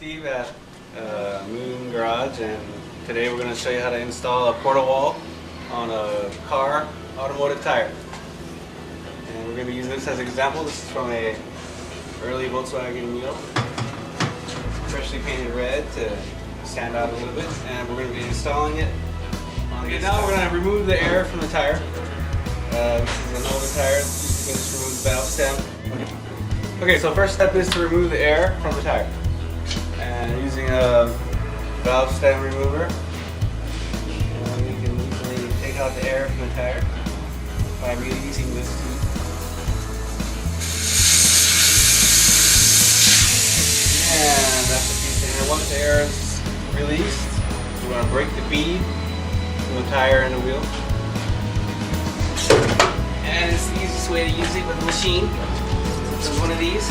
Steve at Moon Garage, and today we're going to show you how to install a portal wall on a car automotive tire. And we're going to be using this as an example. This is from a early Volkswagen wheel, freshly painted red to stand out a little bit, and we're going to be installing it. Okay, now we're going to remove the air from the tire. This is an older tire. You can just remove the valve stem. Okay, so first step is to remove the air from the tire. And using a valve stem remover, you can easily take out the air from the tire by releasing this tube. And that's the piece in here. Once the air is released, we're going to break the bead from the tire and the wheel. And it's the easiest way to use it with a machine. So one of these.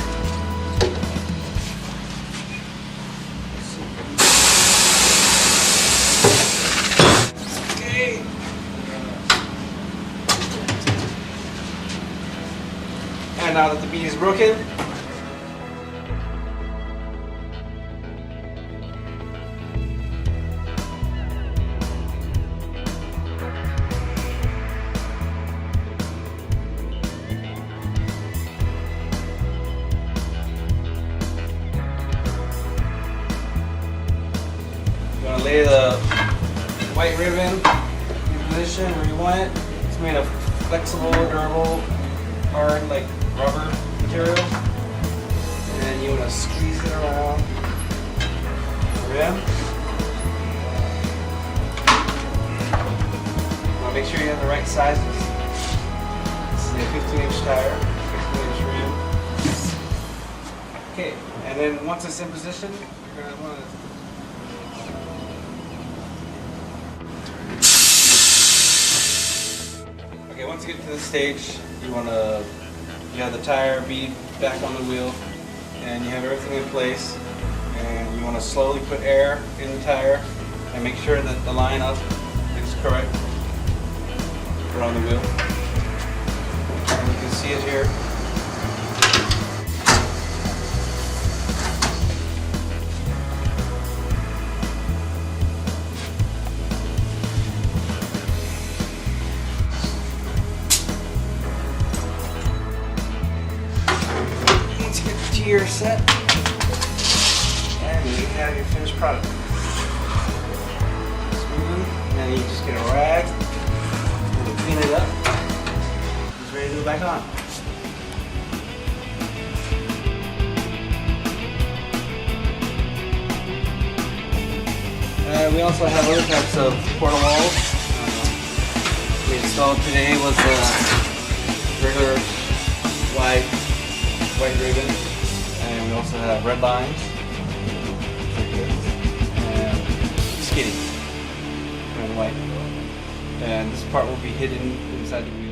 Okay. And now that the bead is broken, going to lay the white ribbon in position where you want it. It's made of flexible, durable, hard, like rubber material. And then you want to squeeze it around the rim. You want to make sure you have the right sizes. This is a 15-inch tire, 15-inch rim. Okay, and then once it's in position, you're going to want to Okay, once you get to this stage, you have the tire bead back on the wheel, and you have everything in place, and you want to slowly put air in the tire and make sure that the line up is correct. Put it on the wheel, and you can see it here. Your set, and you have your finished product. Smooth, and then you just get a rag and clean it up. It's ready to go back on. We also have other types of portal walls. We installed today was the regular white ribbon. And we also have red lines, and skinny, and white. And this part will be hidden inside the wheel.